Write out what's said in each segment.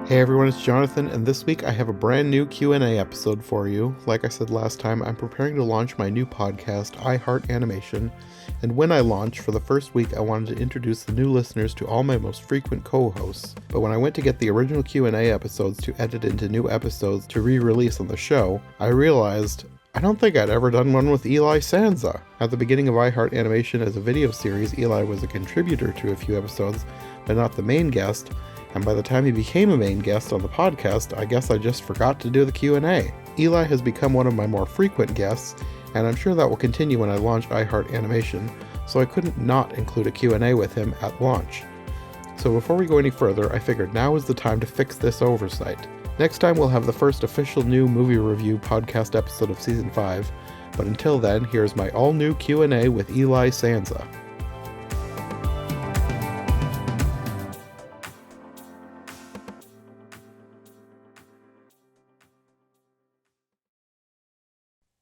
Hey everyone, it's Jonathan, and this week I have a brand new Q&A episode for you. Like I said last time, I'm preparing to launch my new podcast, I Heart Animation, and when I launch, for the first week I wanted to introduce the new listeners to all my most frequent co-hosts, but when I went to get the original Q&A episodes to edit into new episodes to re-release on the show, I realized I don't think I'd ever done one with Eli Sanza. At the beginning of I Heart Animation as a video series, Eli was a contributor to a few episodes, but not the main guest, and by the time he became a main guest on the podcast, I guess I just forgot to do the Q&A. Eli has become one of my more frequent guests, and I'm sure that will continue when I launch iHeart Animation, so I couldn't not include a Q&A with him at launch. So before we go any further, I figured now is the time to fix this oversight. Next time we'll have the first official new movie review podcast episode of Season 5, but until then, here's my all-new Q&A with Eli Sanza.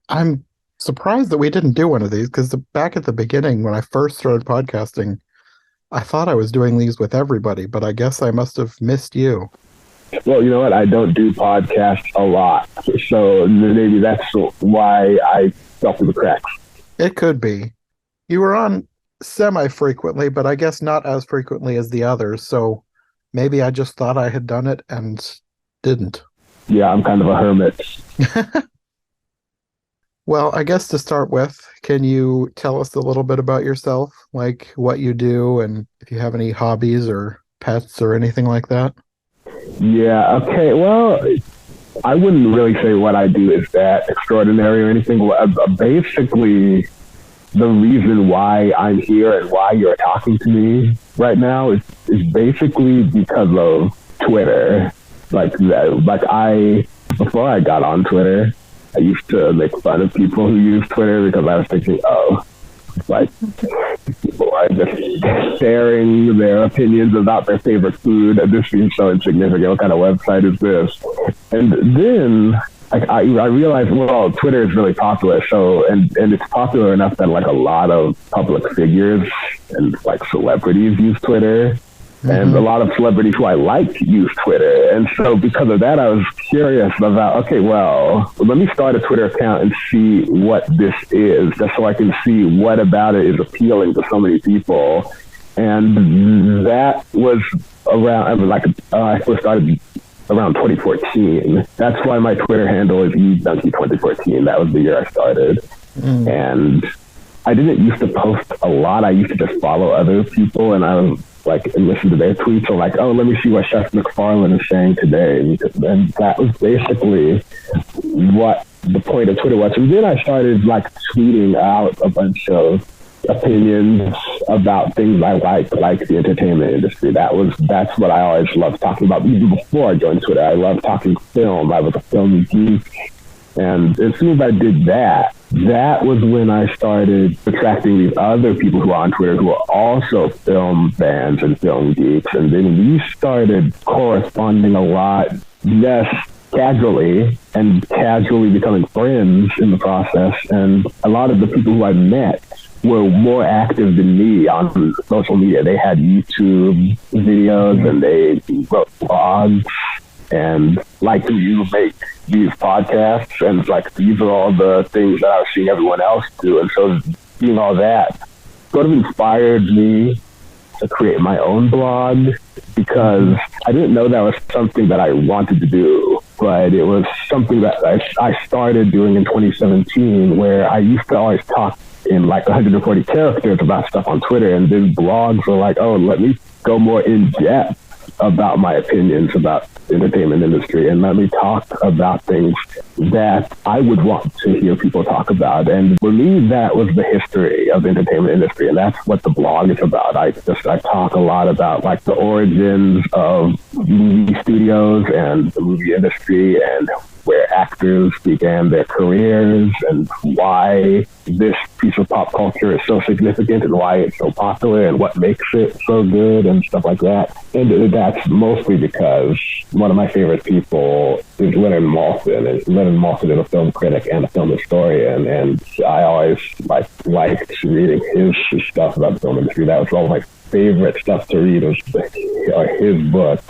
I'm surprised that we didn't do one of these because back at the beginning when I first started podcasting, I thought I was doing these with everybody, but I guess I must have missed you. Well, you know what? I don't do podcasts a lot, so maybe that's why I fell through the cracks. It could be. You were on semi-frequently, but I guess not as frequently as the others, so maybe I just thought I had done it and didn't. Yeah, I'm kind of a hermit. Well, I guess to start with, can you tell us a little bit about yourself, like what you do and if you have any hobbies or pets or anything like that? Yeah, okay. Well, I wouldn't really say what I do is that extraordinary or anything. Basically, the reason why I'm here and why you're talking to me right now is basically because of Twitter. Before I got on Twitter, I used to make fun of people who use Twitter because I was thinking, people are just sharing their opinions about their favorite food. This seems so insignificant. What kind of website is this? And then I realized, well, Twitter is really popular. So, and it's popular enough that like a lot of public figures and like celebrities use Twitter. And a lot of celebrities who I like use Twitter. And so because of that, I was curious about, okay, well, let me start a Twitter account and see what this is, just so I can see what about it is appealing to so many people. And that was around, I first started around 2014. That's why my Twitter handle is eDonkey2014. That was the year I started. And I didn't used to post a lot. I used to just follow other people, and I was and listen to their tweets, or let me see what Chef McFarlane is saying today. And that was basically what the point of Twitter was. And then I started tweeting out a bunch of opinions about things I like the entertainment industry. That's what I always loved talking about. Even before I joined Twitter, I loved talking film. I was a film geek. And as soon as I did that was when I started attracting these other people who are on Twitter who are also film fans and film geeks. And then we started corresponding a lot, just casually, and casually becoming friends in the process. And a lot of the people who I met were more active than me on social media. They had YouTube videos and they wrote blogs. And you make these podcasts, and these are all the things that I was seeing everyone else do. And so seeing all that sort of inspired me to create my own blog, because I didn't know that was something that I wanted to do, but it was something that I started doing in 2017, where I used to always talk in 140 characters about stuff on Twitter, and then blogs were let me go more in depth about my opinions about the entertainment industry, and let me talk about things that I would want to hear people talk about. And for me, that was the history of the entertainment industry, and that's what the blog is about. I talk a lot about the origins of movie studios and the movie industry, and where actors began their careers, and why this piece of pop culture is so significant, and why it's so popular, and what makes it so good, and stuff like that. And that's mostly because one of my favorite people is Leonard Maltin. And Leonard Maltin is a film critic and a film historian, and I always liked reading his stuff about the film industry. That was all my favorite stuff to read are his books.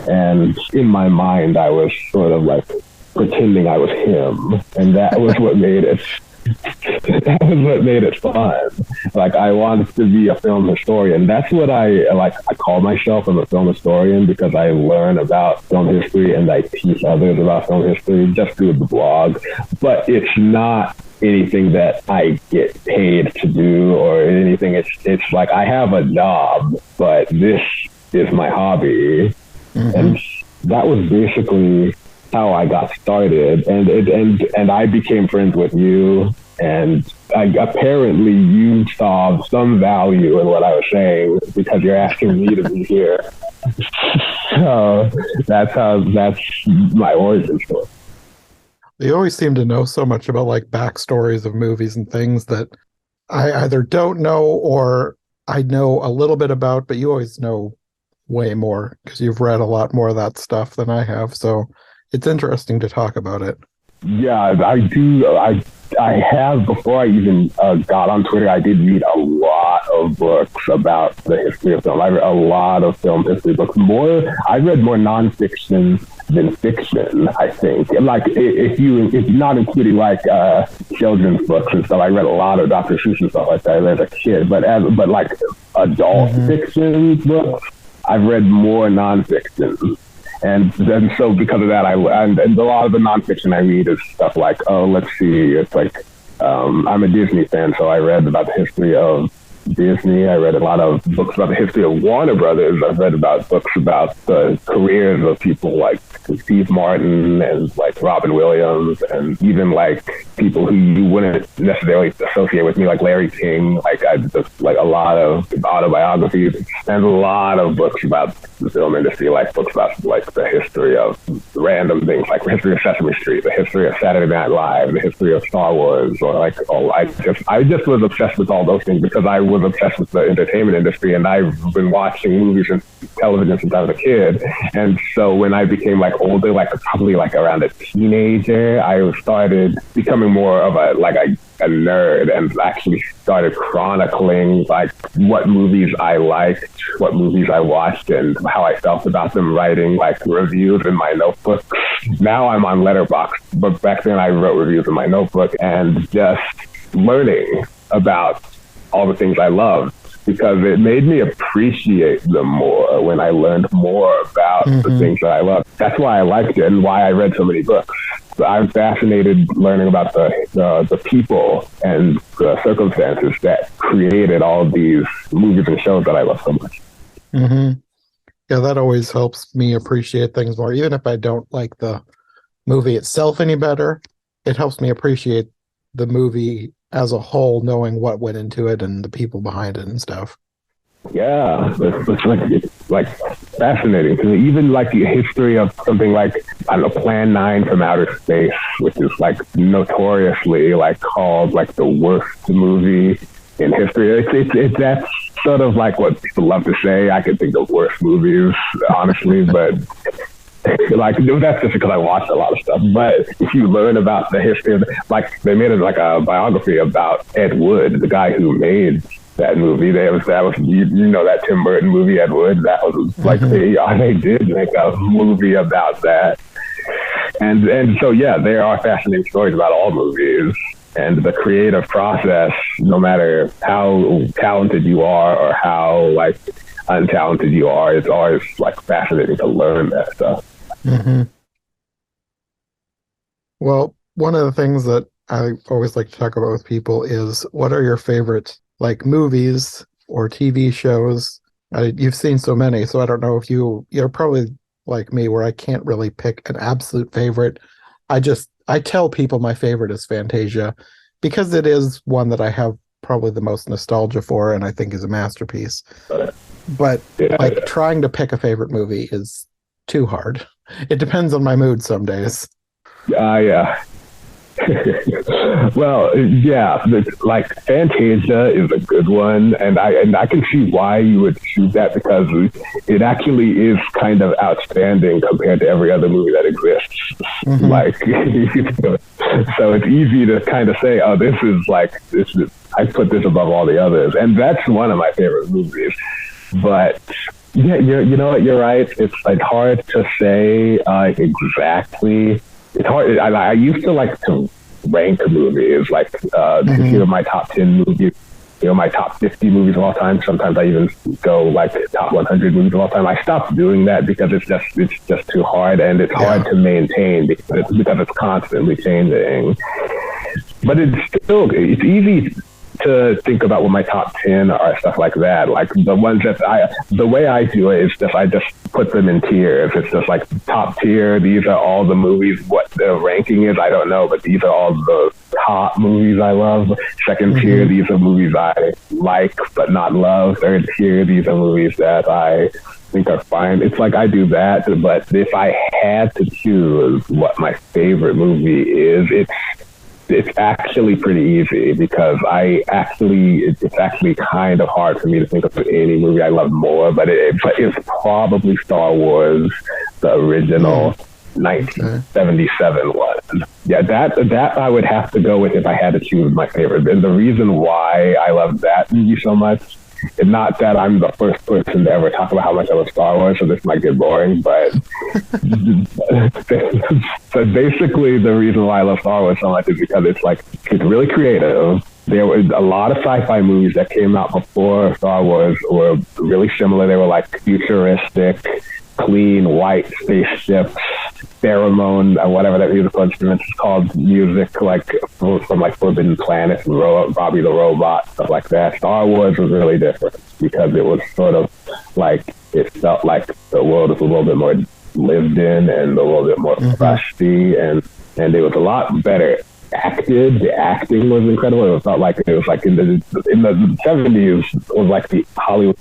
And in my mind, I was sort of like pretending I was him, and that was what made it. That was what made it fun. Like, I wanted to be a film historian. That's what I like. I call myself a film historian because I learn about film history and I teach others about film history just through the blog. But it's not anything that I get paid to do or anything. It's like I have a job, but this is my hobby. And that was basically how I got started, and I became friends with you, and apparently you saw some value in what I was saying because you're asking me to be here. So that's my origin story. You always seem to know so much about like backstories of movies and things that I either don't know or I know a little bit about, but you always know way more because you've read a lot more of that stuff than I have. So it's interesting to talk about it. Yeah, I do. I have, before I even got on Twitter, I did read a lot of books about the history of film. I read a lot of film history books. I read more nonfiction than fiction, I think. Like, if you're not including like children's books and stuff, I read a lot of Dr. Seuss and stuff like that as a kid. But like adult fiction books, I've read more nonfiction. And then, so because of that, and a lot of the nonfiction I read is stuff like, let's see, it's like, I'm a Disney fan, so I read about the history of Disney. I read a lot of books about the history of Warner Brothers. I've read about books about the careers of people like Steve Martin and like Robin Williams, and even like people who you wouldn't necessarily associate with me, like Larry King. Like, I just like a lot of autobiographies and a lot of books about the film industry, like books about like the history of random things, like the history of Sesame Street, the history of Saturday Night Live, the history of Star Wars, or like, I just was obsessed with all those things because I was obsessed with the entertainment industry, and I've been watching movies and television since I was a kid. And so when I became like older, like probably like around a teenager, I started becoming more of a nerd, and actually started chronicling like what movies I liked, what movies I watched, and how I felt about them, writing like reviews in my notebook. Now I'm on Letterboxd, but back then I wrote reviews in my notebook, and just learning about all the things I loved, because it made me appreciate them more when I learned more about the things that I loved. That's why I liked it and why I read so many books. I'm fascinated learning about the people and the circumstances that created all of these movies and shows that I love so much. Yeah, that always helps me appreciate things more. Even if I don't like the movie itself any better, it helps me appreciate the movie as a whole, knowing what went into it and the people behind it and stuff. Yeah, it's like fascinating. Because even like the history of something like, I don't know, Plan 9 from Outer Space, which is like notoriously like called like the worst movie in history. It's that's sort of like what people love to say. I could think of worse movies, honestly, but like that's just because I watched a lot of stuff. But if you learn about the history of, like, they made it like a biography about Ed Wood, the guy who made that movie. That was you know that Tim Burton movie, Ed Wood. That was like they did make a movie about that. And so yeah, there are fascinating stories about all movies. And the creative process, no matter how talented you are or how like untalented you are, it's always like fascinating to learn that stuff. Well, one of the things that I always like to talk about with people is, what are your favorite like movies or TV shows? You've seen so many, so I don't know if you're probably like me, where I can't really pick an absolute favorite. I tell people my favorite is Fantasia, because it is one that I have probably the most nostalgia for, and I think is a masterpiece. But like trying to pick a favorite movie is too hard. It depends on my mood some days. Yeah. Well, yeah, like Fantasia is a good one, and I can see why you would choose that, because it actually is kind of outstanding compared to every other movie that exists. Like, so it's easy to kind of say, oh, this is I put this above all the others, and that's one of my favorite movies. But yeah, you know what? You're right. It's hard to say exactly. It's hard. I used to like to rank movies, like here are my top 10 movies, my top 50 movies of all time. Sometimes I even go like top 100 movies of all time. I stopped doing that because it's just too hard, and it's hard to maintain because it's constantly changing. But it's easy to think about what my top 10 are, stuff like that. Like the ones the way I do it is just, I just put them in tiers. It's just like top tier, these are all the movies. What the ranking is, I don't know, but these are all the top movies I love. Second tier, these are movies I like but not love. Third tier, these are movies that I think are fine. It's like I do that, but if I had to choose what my favorite movie is, it's actually pretty easy because it's actually kind of hard for me to think of any movie I love more, but it's probably Star Wars, the original 1977 one. Yeah, that I would have to go with if I had to choose my favorite. And the reason why I love that movie so much, and not that I'm the first person to ever talk about how much I love Star Wars, so this might get boring, but so basically the reason why I love Star Wars so much is because it's really creative. There were a lot of sci-fi movies that came out before Star Wars were really similar. They were like futuristic, clean, white spaceships, pheromone, whatever that musical instrument is called, music like from like Forbidden Planet, Robbie the Robot, stuff like that. Star Wars was really different because it was sort of like, it felt like the world was a little bit more lived in and a little bit more rusty, and it was a lot better acted. The acting was incredible. It felt like it was like in the 70s, it was like the Hollywood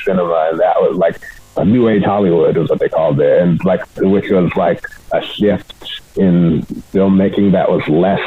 cinema, and that was like a new age Hollywood is what they called it, and like which was like a shift in filmmaking that was less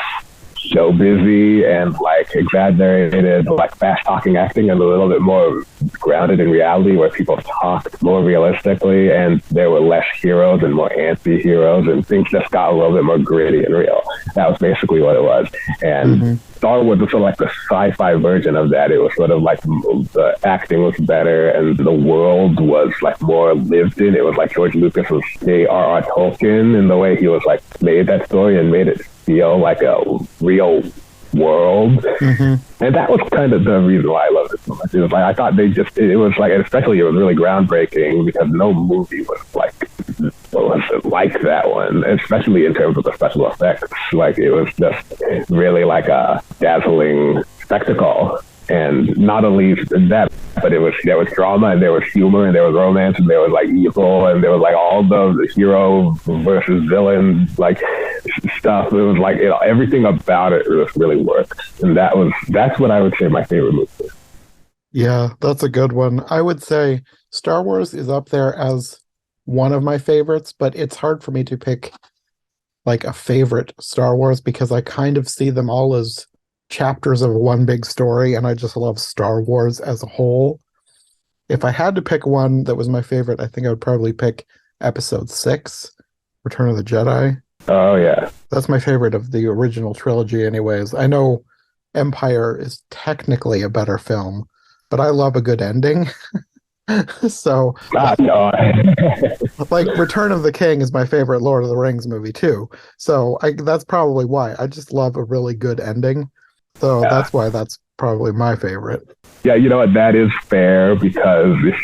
show busy and like exaggerated, like fast talking acting, and a little bit more grounded in reality, where people talked more realistically, and there were less heroes and more anti-heroes, and things just got a little bit more gritty and real. That was basically what it was. And Star Wars was sort of like the sci-fi version of that. It was sort of like the acting was better and the world was like more lived in. It was like George Lucas was J.R.R. Tolkien in the way he was like made that story and made it feel like a real world. And that was kind of the reason why I loved it so much. It was like, I thought it was like, especially it was really groundbreaking because no movie was like that one, especially in terms of the special effects. Like it was just really like a dazzling spectacle. And not only that, but there was drama and there was humor and there was romance and there was like evil and there was like all the hero versus villain like stuff. It was like everything about it just really worked, and that's what I would say my favorite movie is. Yeah, that's a good one. I would say Star Wars is up there as one of my favorites, but it's hard for me to pick like a favorite Star Wars because I kind of see them all as chapters of one big story, and I just love Star Wars as a whole. If I had to pick one that was my favorite, I think I would probably pick Episode 6, Return of the Jedi. Oh, yeah. That's my favorite of the original trilogy anyways. I know Empire is technically a better film, but I love a good ending. So, no. like Return of the King is my favorite Lord of the Rings movie too. So that's probably why. I just love a really good ending. So that's why that's probably my favorite. Yeah, you know what? That is fair because if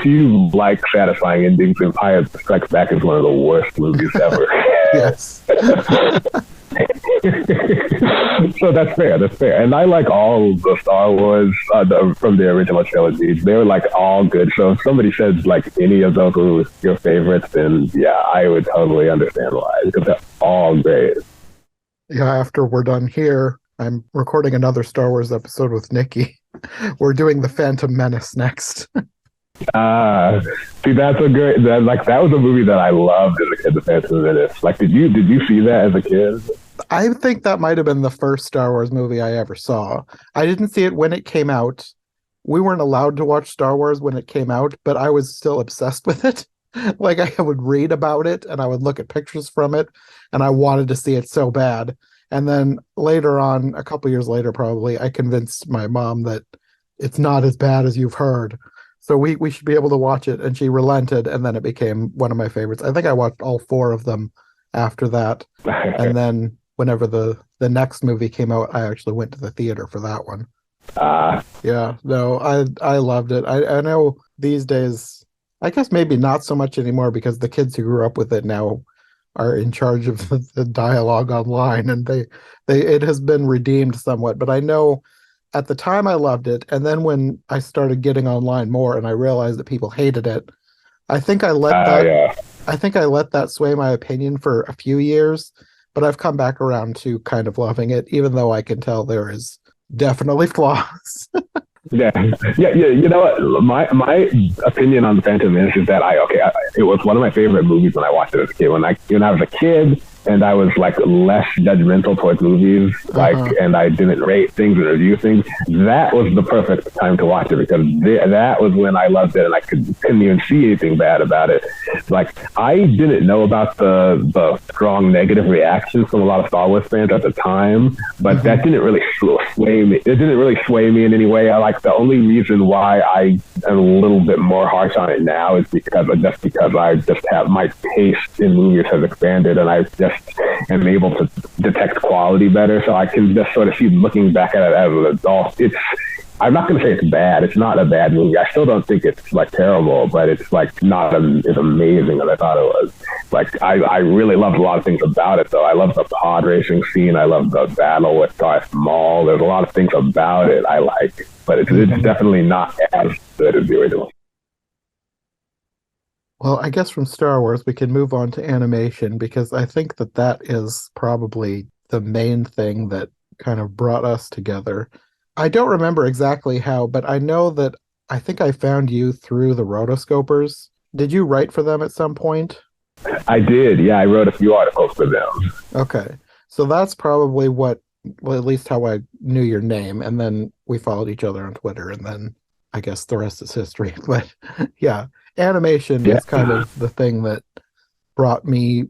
you like satisfying endings, Empire Strikes Back is one of the worst movies ever. Yes. So that's fair. And I like all the Star Wars from the original trilogy. They were like all good. So if somebody says like any of those were your favorites, then yeah, I would totally understand why, because they're all great. Yeah, after we're done here, I'm recording another Star Wars episode with Nikki. We're doing The Phantom Menace next. See, that's that was a movie that I loved as a kid, The Phantom Menace. Like, did you see that as a kid? I think that might have been the first Star Wars movie I ever saw. I didn't see it when it came out. We weren't allowed to watch Star Wars when it came out, but I was still obsessed with it. Like, I would read about it and I would look at pictures from it, and I wanted to see it so bad. And then later on, a couple years later, probably, I convinced my mom that it's not as bad as you've heard. So we should be able to watch it. And she relented, and then it became one of my favorites. I think I watched all four of them after that. And then whenever the next movie came out, I actually went to the theater for that one. Yeah, no, I loved it. I know these days, I guess maybe not so much anymore because the kids who grew up with it now are in charge of the dialogue online, and they it has been redeemed somewhat. But I know at the time I loved it, and then when I started getting online more and I realized that people hated it, I think I let that Yeah. I think I let that sway my opinion for a few years, but I've come back around to kind of loving it, even though I can tell there is definitely flaws. Yeah, yeah. You know what? My opinion on the Phantom Menace is that it was one of my favorite movies when I watched it as a kid. When I was a kid and I was like less judgmental towards movies, and I didn't rate things and review things. That was the perfect time to watch it because that was when I loved it and I couldn't even see anything bad about it. Like I didn't know about the strong negative reactions from a lot of Star Wars fans at the time, but that didn't really sway me. It didn't really sway me in any way. The only reason why I am a little bit more harsh on it now is because I just have my taste in movies has expanded and I just am able to detect quality better. So I can just sort of see looking back at it as an adult. I'm not going to say it's bad. It's not a bad movie. I still don't think it's like terrible, but it's like not as amazing as I thought it was. Like I really loved a lot of things about it, though. I love the pod racing scene. I love the battle with Darth Maul. There's a lot of things about it I like, but it's definitely not as good as the original. Well, I guess from Star Wars, we can move on to animation because I think that is probably the main thing that kind of brought us together. I don't remember exactly how, but I know that I think I found you through the Rotoscopers. Did you write for them at some point? I did. Yeah, I wrote a few articles for them. Okay. So that's probably at least how I knew your name. And then we followed each other on Twitter, and then I guess the rest is history. But yeah, animation is kind of the thing that brought me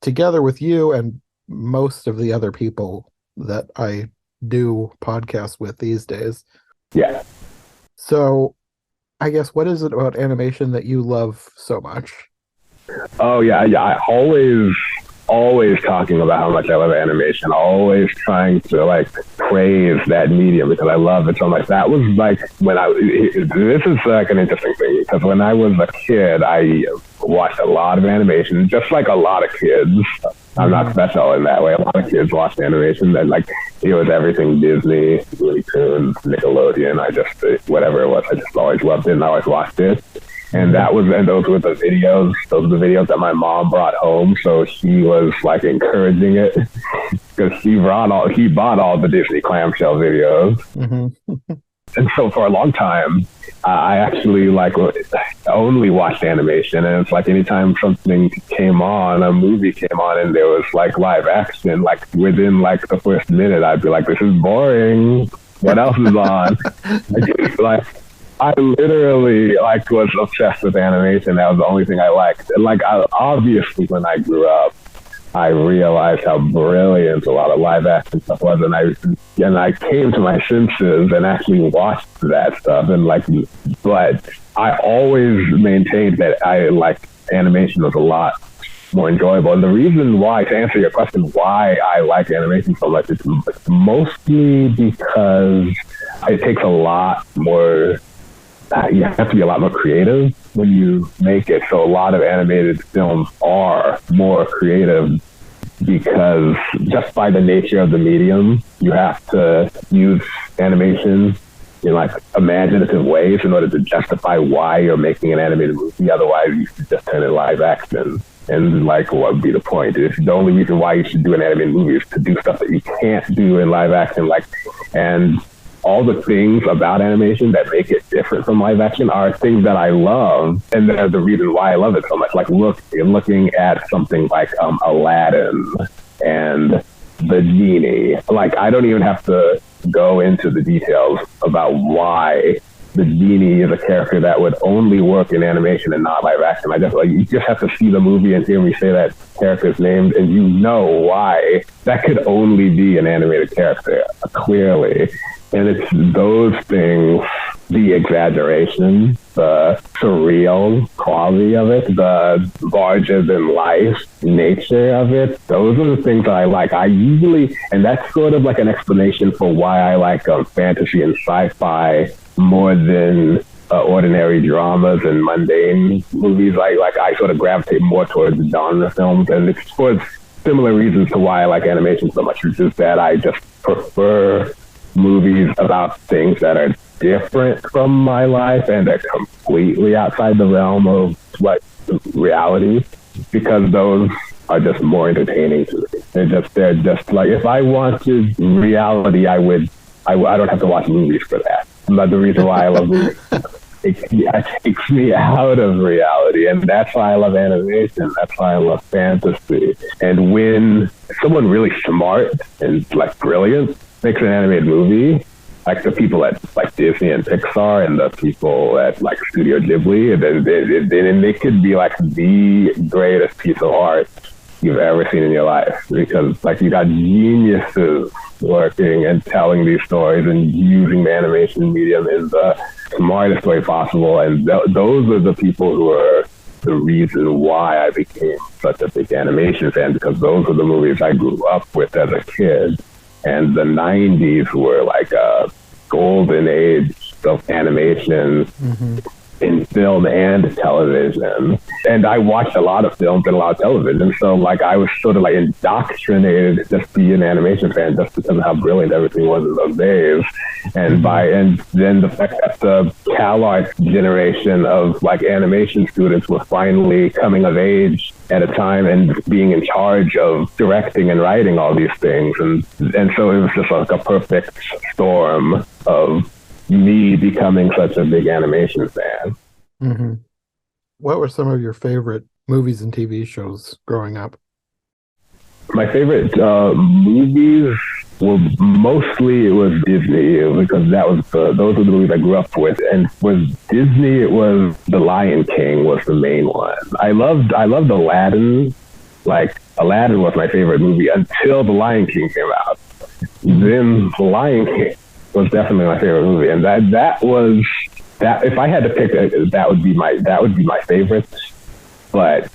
together with you and most of the other people that I do podcasts with these days. Yeah. So I guess what is it about animation that you love so much? Oh yeah. I always talking about how much I love animation, always trying to like praise that medium because I love it so much. That was like this is like an interesting thing because when I was a kid, I watched a lot of animation, just like a lot of kids. I'm not special in that way. A lot of kids watched animation and like it was everything Disney, Looney Tunes, Nickelodeon. Whatever it was, I just always loved it and I always watched it. And those were the videos. Those were the videos that my mom brought home. So she was like encouraging it because he bought all the Disney clamshell videos. Mm-hmm. And so for a long time, I actually like only watched animation. And it's like anytime something came on, a movie came on, and there was like live action, like within like the first minute, I'd be like, "This is boring. What else is on?" like. I literally like was obsessed with animation. That was the only thing I liked. And obviously, when I grew up, I realized how brilliant a lot of live action stuff was, and I came to my senses and actually watched that stuff. But I always maintained that I liked animation was a lot more enjoyable. And the reason why, to answer your question, why I like animation so much, it's mostly because it takes a lot more. You have to be a lot more creative when you make it. So a lot of animated films are more creative because just by the nature of the medium, you have to use animation in like imaginative ways in order to justify why you're making an animated movie. Otherwise, you should just turn it live action. And like, what would be the point? It's the only reason why you should do an animated movie is to do stuff that you can't do in live action. And all the things about animation that make it different from live action are things that I love, and they're the reason why I love it so much. Like looking at something like Aladdin and the genie. Like I don't even have to go into the details about why the genie is a character that would only work in animation and not live action. You just have to see the movie and hear me say that character's name, and you know why that could only be an animated character, clearly. And it's those things the exaggeration, the surreal quality of it, the larger than life nature of it. Those are the things that I like. I usually, and that's sort of like an explanation for why I like fantasy and sci-fi more than ordinary dramas and mundane movies. I sort of gravitate more towards the genre films, and it's for similar reasons to why I like animation so much. It's just that I just prefer movies about things that are different from my life and are completely outside the realm of what reality, because those are just more entertaining to me. They're just like, if I wanted reality, I don't have to watch movies for that. But the reason why I love movies, it takes me out of reality, and that's why I love animation. That's why I love fantasy. And when someone really smart and like brilliant makes an animated movie, like the people at like Disney and Pixar and the people at like Studio Ghibli, then they could be like the greatest piece of art you've ever seen in your life, because like you got geniuses working and telling these stories and using the animation medium in the smartest way possible, and those are the people who are the reason why I became such a big animation fan, because those are the movies I grew up with as a kid. And the 90s were like a golden age of animation in film and television. And I watched a lot of films and a lot of television. So like I was sort of like indoctrinated to just be an animation fan just because of how brilliant everything was in those days. And then the fact that the CalArts generation of like animation students were finally coming of age at a time and being in charge of directing and writing all these things. And so it was just like a perfect storm of me becoming such a big animation fan. Mm-hmm. What were some of your favorite movies and TV shows growing up? My favorite movies were mostly, it was Disney, because those were the movies I grew up with. And with Disney, it was The Lion King was the main one. I loved Aladdin. Like Aladdin was my favorite movie until The Lion King came out. Then The Lion King was definitely my favorite movie, and that was if I had to pick, that would be my favorite. But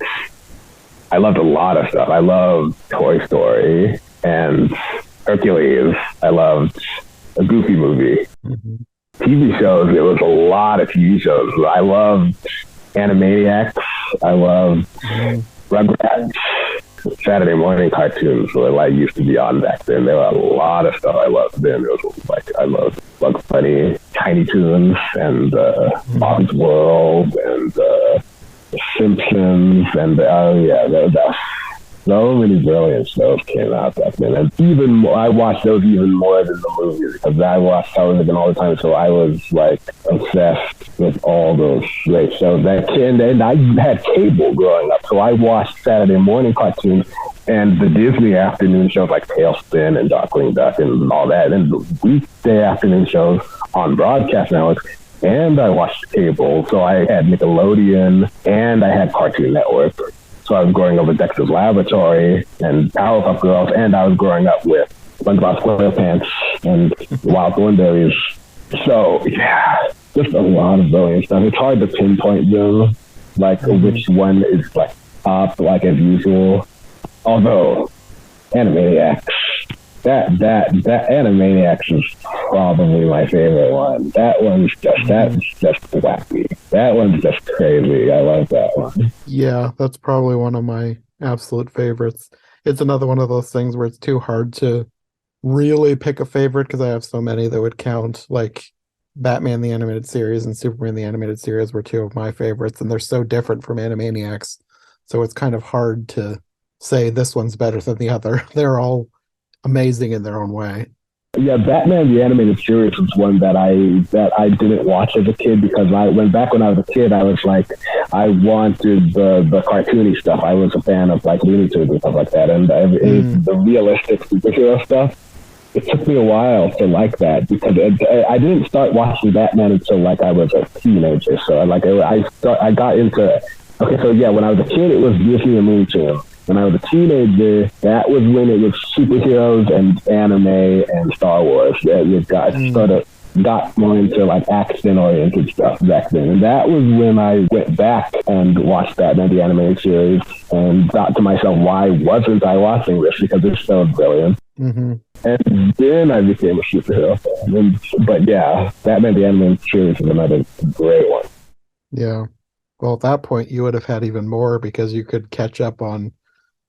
I loved a lot of stuff. I loved Toy Story and Hercules. I loved a Goofy movie. TV shows, it was a lot of TV shows. I loved Animaniacs. I loved Rugrats. Saturday morning cartoons were like used to be on back then. There were a lot of stuff I loved then. It was like I loved Bugs Bunny, Tiny Toons, and Bob's World, and The Simpsons, and so many brilliant shows came out back then. And even more, I watched those even more than the movies, because I watched television all the time. So I was like obsessed with all those great shows. And I had cable growing up, so I watched Saturday morning cartoons and the Disney afternoon shows like Tailspin and Darkwing Duck and all that, and the weekday afternoon shows on broadcast networks. And I watched cable, so I had Nickelodeon and I had Cartoon Network. So I was growing up with Dexter's Laboratory and Powerpuff Girls, and I was growing up with SpongeBob SquarePants and Wild Thornberrys. So, yeah, just a lot of brilliant stuff. It's hard to pinpoint them, like which one is like top, like as usual. Although, Animaniacs, that Animaniacs is probably my favorite one. That's just wacky. That one's just crazy. I love that one. Yeah, that's probably one of my absolute favorites. It's another one of those things where it's too hard to really pick a favorite, because I have so many that would count. Like Batman the Animated Series and Superman the Animated Series were two of my favorites, and they're so different from Animaniacs. So it's kind of hard to say this one's better than the other. They're all amazing in their own way. Yeah, Batman the Animated Series was one that I didn't watch as a kid, because back when I was a kid, I was like, I wanted the cartoony stuff. I was a fan of like Looney Tunes and stuff like that, and the realistic superhero stuff. It took me a while to like that, because I didn't start watching Batman until like I was a teenager. So like I got into when I was a kid, it was Disney and Looney Tunes. When I was a teenager, that was when it was superheroes and anime and Star Wars. It got sort of got more into like action-oriented stuff back then. And that was when I went back and watched Batman the Animated Series and thought to myself, why wasn't I watching this? Because it's so brilliant. Mm-hmm. And then I became a superhero fan. But yeah, Batman the Animated Series is another great one. Yeah. Well, at that point, you would have had even more because you could catch up on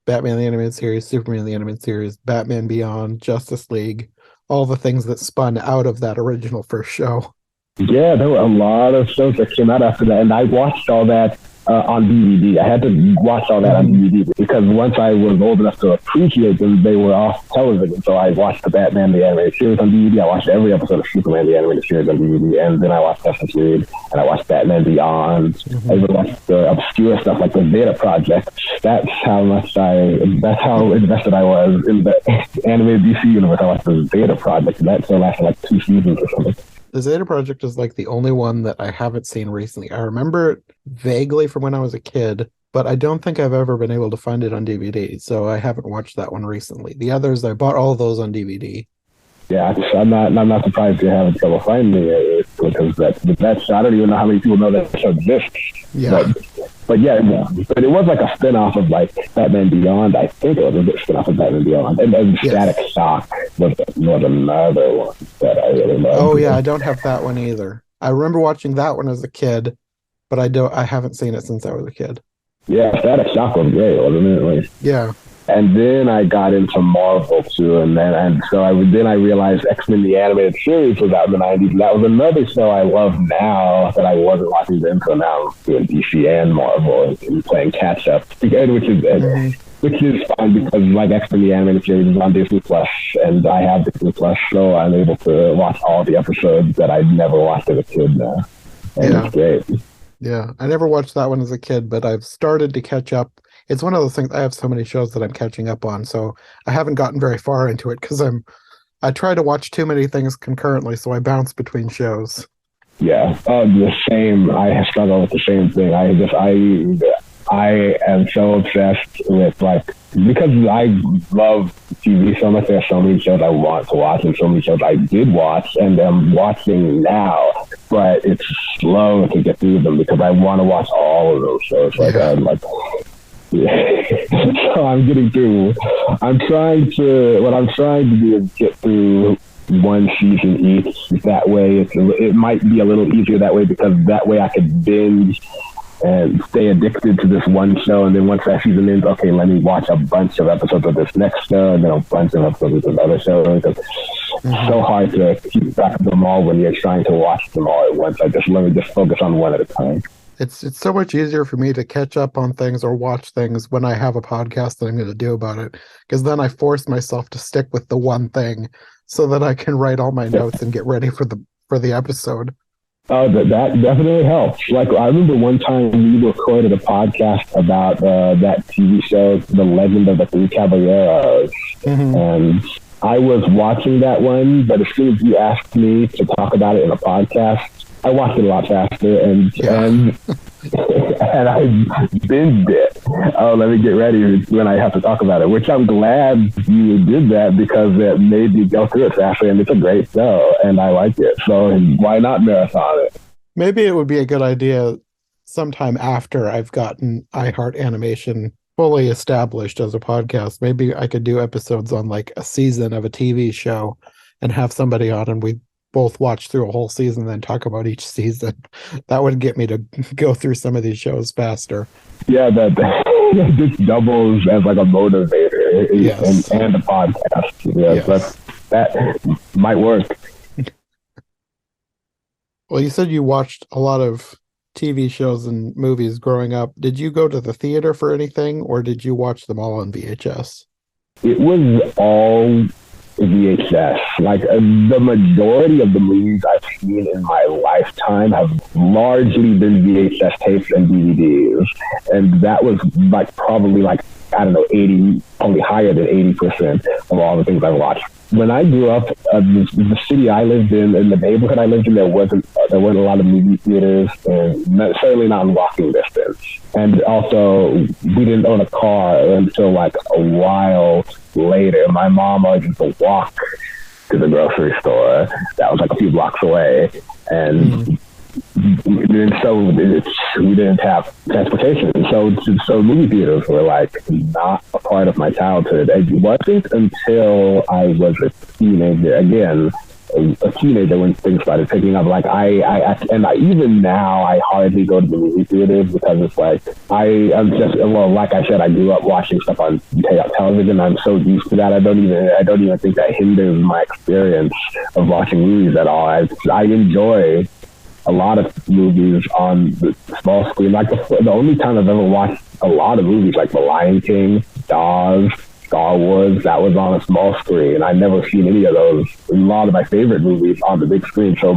Batman the Animated Series, Superman the Animated Series, Batman Beyond, Justice League, all the things that spun out of that original first show. Yeah, there were a lot of shows that came out after that, and I watched all that on DVD. I had to watch all that on DVD because once I was old enough to appreciate them, they were off television. So I watched the Batman the Animated Series on DVD. I watched every episode of Superman the Animated Series on DVD, and then I watched Justice League, and I watched Batman Beyond. I even watched the obscure stuff like the Zeta Project. That's how invested I was in the animated DC universe. I watched the Zeta Project, and that still lasted like 2 seasons or something. The Zeta Project is like the only one that I haven't seen recently. I remember it vaguely from when I was a kid, but I don't think I've ever been able to find it on DVD, so I haven't watched that one recently. The others, I bought all of those on DVD. Yeah, I'm not surprised you're having trouble finding it because that's I don't even know how many people know that show exists. Yeah. But yeah, but it was like a spinoff of like Batman Beyond. I think it was a spinoff of Batman Beyond, and Yes. Static Shock was another one that I really loved. Oh yeah, I don't have that one either. I remember watching that one as a kid, but I haven't seen it since I was a kid. Yeah, Static Shock was great, wasn't it? Like, yeah. And then I got into Marvel too, and so I realized X-Men the Animated Series was out in the 90s. And that was another show I love now that I wasn't watching then. So now I'm doing DC and Marvel and playing catch up, which is fun because like X-Men the Animated Series is on Disney Plus, and I have Disney Plus, so I'm able to watch all the episodes that I never watched as a kid now. And it's great. Yeah, I never watched that one as a kid, but I've started to catch up. It's one of those things, I have so many shows that I'm catching up on, so I haven't gotten very far into it because I try to watch too many things concurrently, so I bounce between shows. Yeah, the same. I struggle with the same thing. I am so obsessed with because I love TV so much. There are so many shows I want to watch and so many shows I did watch and I'm watching now, but it's slow to get through them because I want to watch all of those shows. So I'm getting through. What I'm trying to do is get through one season each. That way, it might be a little easier that way because that way I could binge and stay addicted to this one show. And then once that season ends, okay, let me watch a bunch of episodes of this next show and then a bunch of episodes of this other show. Because it's so hard to keep track of them all when you're trying to watch them all at once. Let me just focus on one at a time. It's so much easier for me to catch up on things or watch things when I have a podcast that I'm going to do about it, because then I force myself to stick with the one thing so that I can write all my notes and get ready for the episode. Oh, that definitely helps. Like, I remember one time we recorded a podcast about that TV show, The Legend of the Three Caballeros, and I was watching that one, but as soon as you asked me to talk about it in a podcast, I watched it a lot faster, and I binged it. Oh, let me get ready when I have to talk about it, which I'm glad you did that because it made me go through it faster, and it's a great show, and I like it. So why not marathon it? Maybe it would be a good idea sometime after I've gotten iHeart Animation fully established as a podcast. Maybe I could do episodes on like a season of a TV show and have somebody on and we both watch through a whole season and then talk about each season. That would get me to go through some of these shows faster. Yeah, this doubles as like a motivator and a podcast. Yes. That might work. Well, you said you watched a lot of TV shows and movies growing up. Did you go to the theater for anything, or did you watch them all on VHS? It was all VHS. Like the majority of the movies I've seen in my lifetime have largely been VHS tapes and DVDs, and that was probably 80, probably higher than 80% of all the things I watched. When I grew up, the city I lived in, the neighborhood I lived in, there weren't a lot of movie theaters, and certainly not in walking distance. And also, we didn't own a car until a while later. My mom always used to walk to the grocery store. That was a few blocks away, and so we didn't have transportation. So movie theaters were like not a part of my childhood. It wasn't until I was a teenager, again, a teenager, when things started picking up. Like even now, I hardly go to the movie theaters because it's like I'm just, well, like I said, I grew up watching stuff on television. I'm so used to that. I don't even think that hinders my experience of watching movies at all. I enjoy a lot of movies on the small screen. Like the only time I've ever watched a lot of movies, like The Lion King, Jaws, Star Wars, that was on a small screen. I've never seen any of those. A lot of my favorite movies on the big screen. So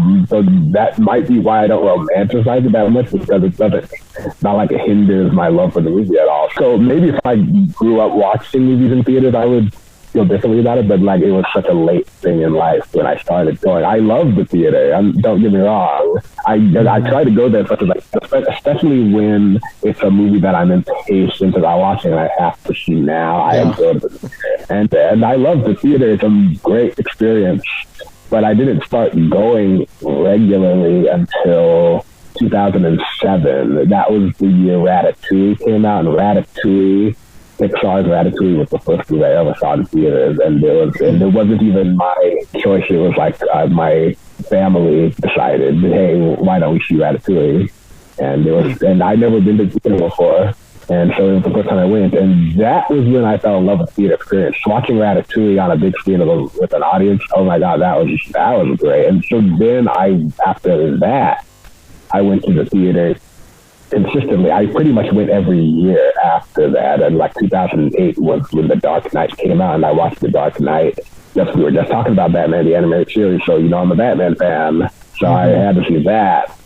that might be why I don't romanticize it that much, because it's not like it hinders my love for the movie at all. So maybe if I grew up watching movies in theaters, I would feel differently about it, but like it was such a late thing in life when I started going. I love the theater. Don't get me wrong. I try to go there, especially when it's a movie that I'm impatient about watching and I have to see now. I go to the theater, and I love the theater. It's a great experience, but I didn't start going regularly until 2007. That was the year Ratatouille came out, and Pixar's Ratatouille was the first movie I ever saw in theaters, and it wasn't even my choice. It was like my family decided, hey, why don't we see Ratatouille? And I'd never been to the theater before, and so it was the first time I went, and that was when I fell in love with the theater experience. Watching Ratatouille on a big screen with an audience, oh my god, that was great. And so then after that, I went to the theater consistently. I pretty much went every year after that, and like 2008 was when The Dark Knight came out, and I watched The Dark Knight. We were just talking about Batman, the animated series, so I'm a Batman fan, so I had to see that,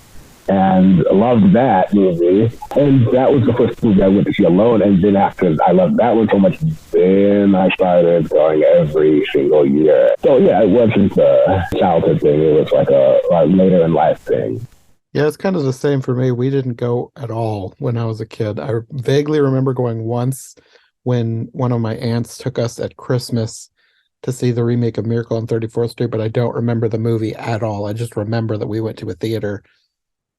and loved that movie, and that was the first movie I went to see alone, and then after I loved that one so much, then I started going every single year. So yeah, it wasn't a childhood thing, it was like a later in life thing. Yeah, it's kind of the same for me. We didn't go at all when I was a kid. I vaguely remember going once when one of my aunts took us at Christmas to see the remake of Miracle on 34th Street, but I don't remember the movie at all. I just remember that we went to a theater,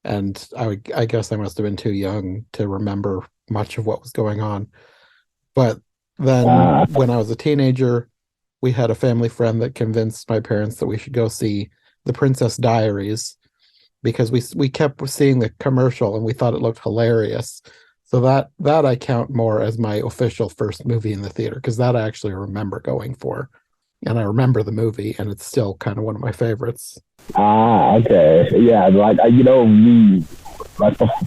and I guess I must have been too young to remember much of what was going on. But then when I was a teenager, we had a family friend that convinced my parents that we should go see The Princess Diaries, because we kept seeing the commercial and we thought it looked hilarious. So that I count more as my official first movie in the theater, because that I actually remember going for. And I remember the movie, and it's still kind of one of my favorites. Okay. Yeah, like,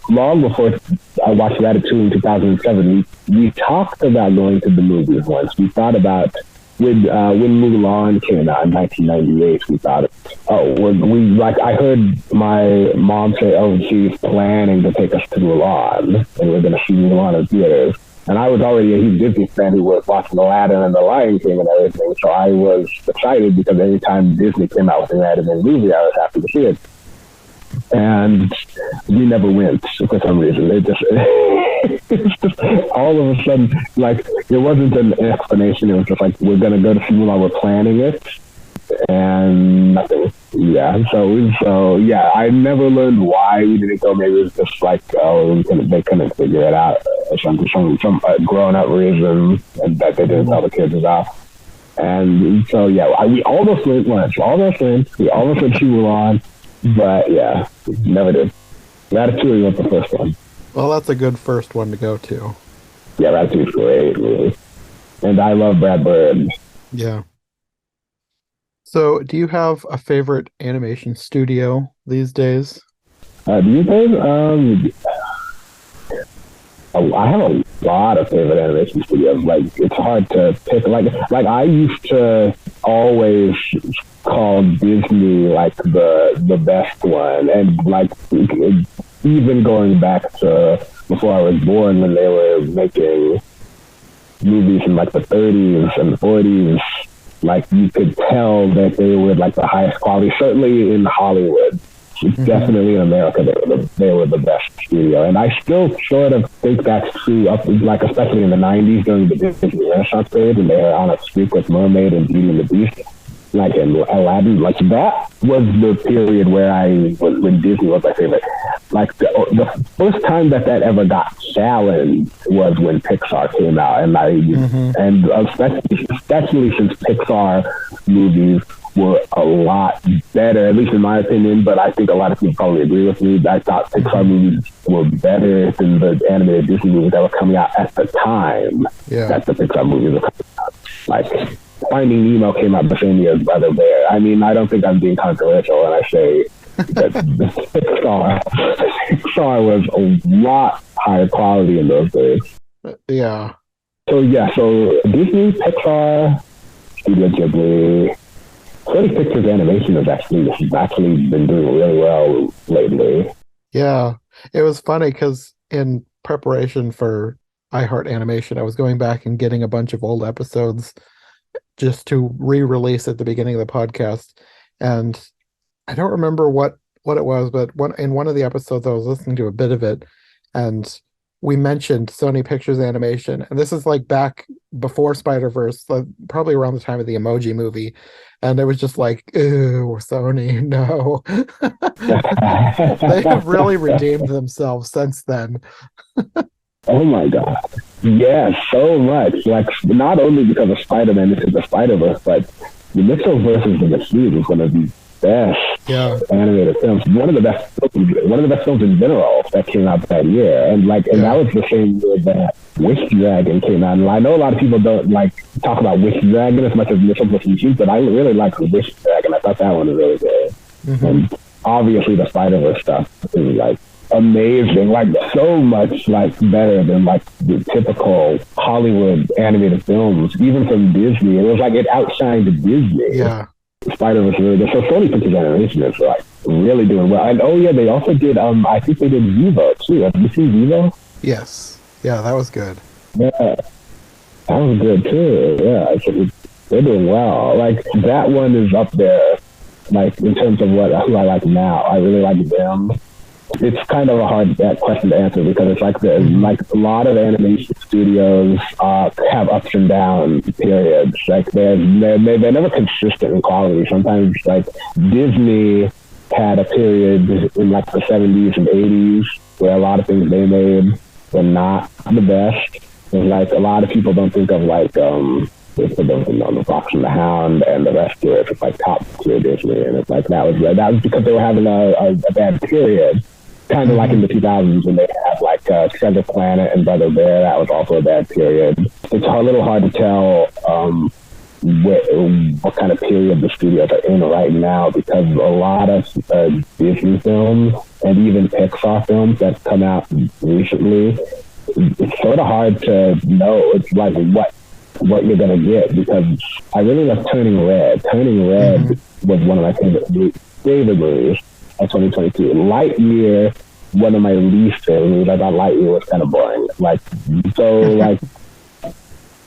long before I watched Ratatouille in 2007, we talked about going to the movies once. We thought about, when Mulan came out in 1998, we thought, I heard my mom say, she's planning to take us to Mulan, and we're going to see Mulan in theaters. And I was already a huge Disney fan who was watching Aladdin and The Lion King and everything, so I was excited because every time Disney came out with an animated movie, I was happy to see it. And we never went for some reason. It's just all of a sudden, like, there wasn't an explanation. It was just like, we're going to go to see Mulan, we're planning it, and nothing. Yeah, so yeah, I never learned why we didn't go. Maybe it was just like, they couldn't figure it out. Some grown-up reason that they didn't tell the kids about. And so, yeah, we almost went once. We almost went to Mulan, but yeah, never did. Ratatouille was the first one. Well, that's a good first one to go to. Yeah, Ratatouille's great, really. And I love Brad Bird. Yeah. So, do you have a favorite animation studio these days? These days, I have a lot of favorite animation studios. Like, it's hard to pick. Like I used to always call Disney like the best one, and like even going back to before I was born, when they were making movies in like the 30s and 40s, like you could tell that they were like the highest quality. Certainly in Hollywood. Definitely in America, they were the best studio, and I still sort of think that's true. Like especially in the '90s during the Disney Renaissance period, when they were on a streak with Mermaid and Beauty and the Beast. like in Aladdin, like that was the period where when Disney was my favorite. Like the first time that ever got challenged was when Pixar came out, and especially since Pixar movies were a lot better, at least in my opinion, but I think a lot of people probably agree with me. I thought Pixar movies were better than the animated Disney movies that were coming out at the time that the Pixar movies were coming out. Like, Finding Nemo came out the same year as Brother Bear. I mean, I don't think I'm being controversial when I say that Pixar was a lot higher quality in those days. Yeah. So Disney, Pixar, Studio Ghibli, Sony Pictures Animation has actually been doing really well lately. Yeah. It was funny because in preparation for iHeart Animation, I was going back and getting a bunch of old episodes just to re-release at the beginning of the podcast. And I don't remember what it was, but in one of the episodes, I was listening to a bit of it, and we mentioned Sony Pictures Animation. And this is like back before Spider-Verse, probably around the time of the Emoji Movie. And it was just like, ew, Sony, no. They have really redeemed themselves since then. Oh my God. Yeah, so much. Like, not only because of Spider-Man into the Spider-Verse, but the Mitchellverse is the Machines is one of the best animated films. One of the best films in general that came out that year. And that was the same year that Wish Dragon came out. And I know a lot of people don't talk about Wish Dragon as much as Mitchellverse Machines, but I really like Wish Dragon. I thought that one was really good. Mm-hmm. And obviously the Spider-Verse stuff is amazing, so much better than the typical Hollywood animated films, even from Disney. It was it outshined Disney. Yeah. Spider-Verse really good. So Sony Pictures Animation is really doing well. And they also did I think they did Vivo too. Have you seen Vivo? Yes. Yeah, that was good. Yeah. That was good too. Yeah. They're doing well. That one is up there, in terms of who I like now. I really like them. It's kind of a hard question to answer because it's a lot of animation studios have ups and downs periods. They're never consistent in quality. Sometimes Disney had a period in the 70s and 80s where a lot of things they made were not the best. And a lot of people don't think of the Fox and the Hound and the rest of it. It's top tier Disney, and it's that was because they were having a bad period. Kind of in the 2000s when they had Treasure Planet and Brother Bear. That was also a bad period. It's a little hard to tell what kind of period the studios are in right now because a lot of Disney films and even Pixar films that come out recently, it's sort of hard to know. It's what you're going to get because I really like Turning Red. Turning Red was one of my favorite movies. 2022. Lightyear, one of my least favorite movies. I thought Lightyear was kind of boring.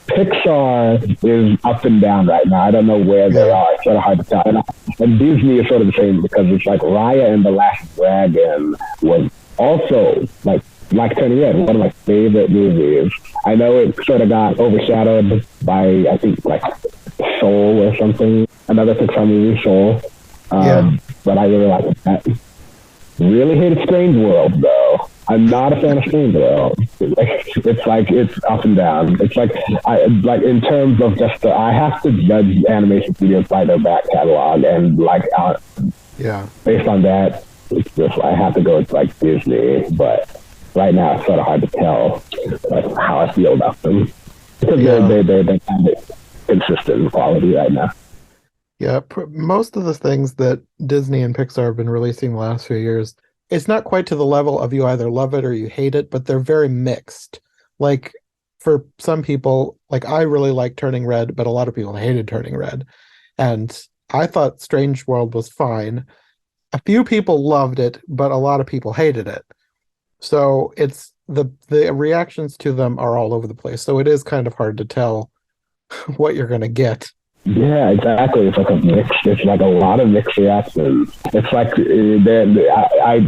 Pixar is up and down right now. I don't know where they are. It's sort of hard to tell. And Disney is sort of the same because it's Raya and the Last Dragon was also like Turning Red, one of my favorite movies. I know it sort of got overshadowed by, I think, Soul or something. Another Pixar movie, Soul. But I really like that. Really hated Strange World, though. I'm not a fan of Strange World. It's up and down. It's in terms of just I have to judge animation studios by their back catalog, and based on that, it's just I have to go with Disney. But right now, it's sort of hard to tell how I feel about them because they're kind of consistent in quality right now. Yeah, most of the things that Disney and Pixar have been releasing the last few years, it's not quite to the level of you either love it or you hate it, but they're very mixed. For some people, I really like Turning Red, but a lot of people hated Turning Red. And I thought Strange World was fine. A few people loved it, but a lot of people hated it. So it's the reactions to them are all over the place. So it is kind of hard to tell what you're going to get. Yeah, exactly. It's a mix. It's a lot of mixed reactions. It's I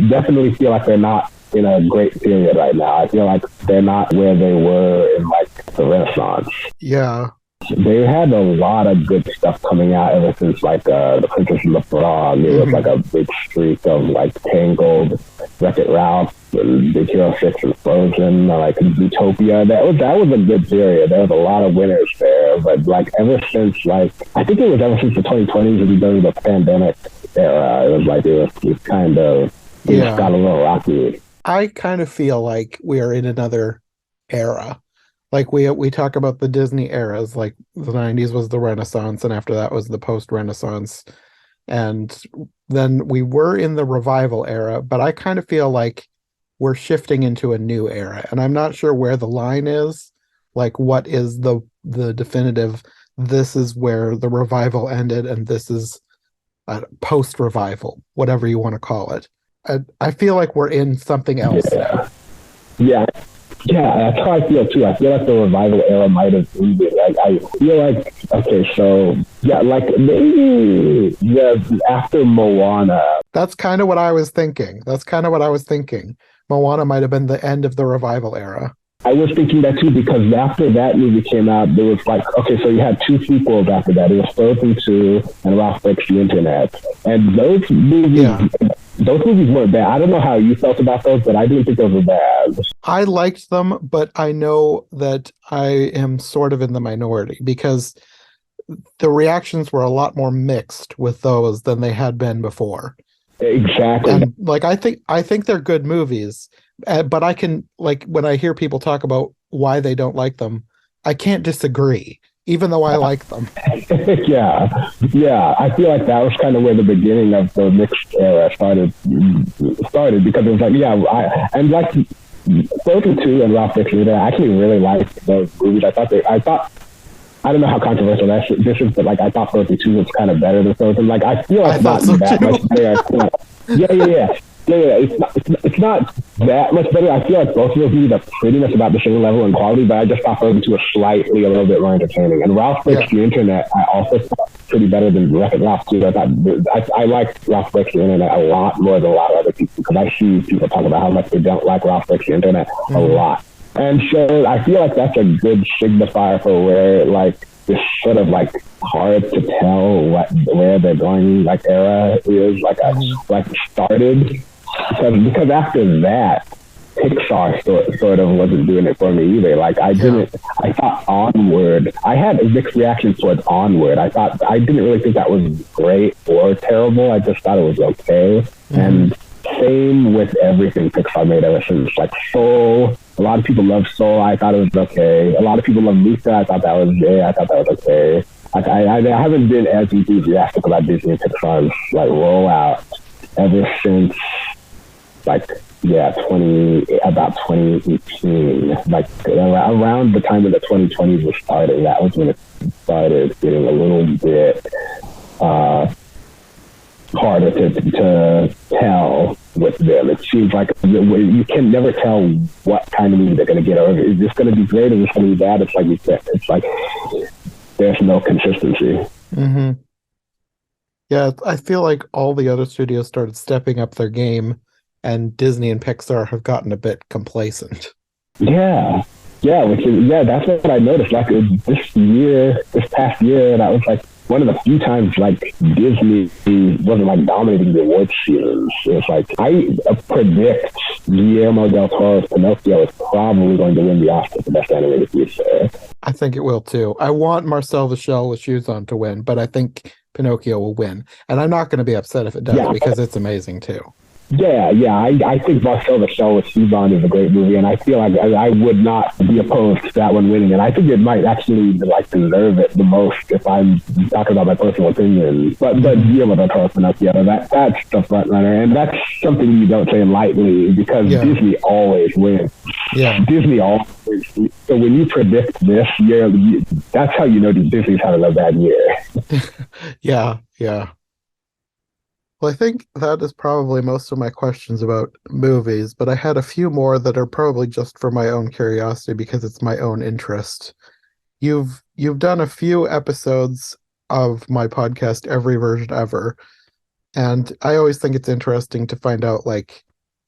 definitely feel they're not in a great period right now. I feel they're not where they were in the Renaissance. Yeah. They had a lot of good stuff coming out ever since like the Princess and the Frog. It was like a big streak of like Tangled, Wreck-It Ralph, Big Hero 6 and Frozen, like Zootopia. That was a good period. There was a lot of winners there, but like ever since like I think it was ever since the 2020s and during the pandemic era, it was like it was kind of it just got a little rocky. I kind of feel like we are in another era. Like we talk about the Disney eras, like the 90s was the Renaissance, and after that was the post-Renaissance. And then we were in the revival era, but I kind of feel like we're shifting into a new era. And I'm not sure where the line is. Like what is the definitive, this is where the revival ended, and this is a post-revival, whatever you want to call it. I feel like we're in something else now. Yeah. Yeah, that's how I feel too. I feel like the revival era might have ended. Like I feel like okay, so yeah, like maybe after Moana. That's kind of what I was thinking. Moana might have been the end of the revival era. I was thinking that too because after that movie came out, there was like okay, so you had two sequels after that. It was Frozen 2 and Ralph Breaks the Internet, and those movies. Yeah. Those movies weren't bad. I don't know how you felt about those, but I didn't think those were bad. I liked them, but I know that I am sort of in the minority because the reactions were a lot more mixed with those than they had been before. Exactly. And like I think they're good movies, but I can like when I hear people talk about why they don't like them, I can't disagree. Even though I like them. Yeah. I feel like that was kind of where the beginning of the mixed era started because it was like, and like Frozen 2 and Ralph Breaks the Internet, I actually really liked those movies. I don't know how controversial this is, but like I thought Frozen 2 was kind of better than Frozen. Like I feel like not that much better. Yeah. It's not that much better. I feel like both of those movies are pretty much about the same level and quality, but I just thought Frozen 2 was slightly a little bit more entertaining. And Ralph Breaks the Internet, I also thought pretty better than Wreck-It Ralph 2. I like Ralph Breaks the Internet a lot more than a lot of other people because I see people talk about how much they don't like Ralph Breaks the Internet a lot. And so I feel like that's a good signifier for where like this sort of like hard to tell where they're going like era is like started. Because after that, Pixar sort of wasn't doing it for me either. Like I thought Onward, I had mixed reactions towards Onward. I didn't really think that was great or terrible. I just thought it was okay. And same with everything Pixar made ever since. Like Soul, a lot of people love Soul. I thought it was okay. A lot of people love Luca. I thought that was okay. Like I haven't been as enthusiastic about Disney and Pixar's like rollout ever since like about 2018, like around the time when the 2020s was starting. That was when it started getting a little bit harder to tell with them. It seems like you can never tell what kind of movie they're going to get. Or is this going to be great or is this going to be bad? It's like you said. It's like there's no consistency. Mm-hmm. Yeah, I feel like all the other studios started stepping up their game, and Disney and Pixar have gotten a bit complacent. Yeah, that's what I noticed. Like this past year, that was like one of the few times like Disney wasn't like dominating the awards seasons. It's like I predict Guillermo del Toro's Pinocchio is probably going to win the Oscar for Best Animated Feature. I think it will too. I want Marcel the Shell with Shoes On to win, but I think Pinocchio will win, and I'm not going to be upset if it does because it's amazing too. Yeah. I think Marcel the Shell with Shoes On is a great movie, and I feel like I would not be opposed to that one winning, and I think it might actually like deserve it the most if I'm talking about my personal opinion. But Guillermo del Toro's Pinocchio, that's the front runner, and that's something you don't say lightly because Disney always wins. Yeah, Disney always wins. So when you predict this year, that's how you know Disney's having a bad year. Yeah. Well, I think that is probably most of my questions about movies, but I had a few more that are probably just for my own curiosity because it's my own interest. You've done a few episodes of my podcast, Every Version Ever, and I always think it's interesting to find out like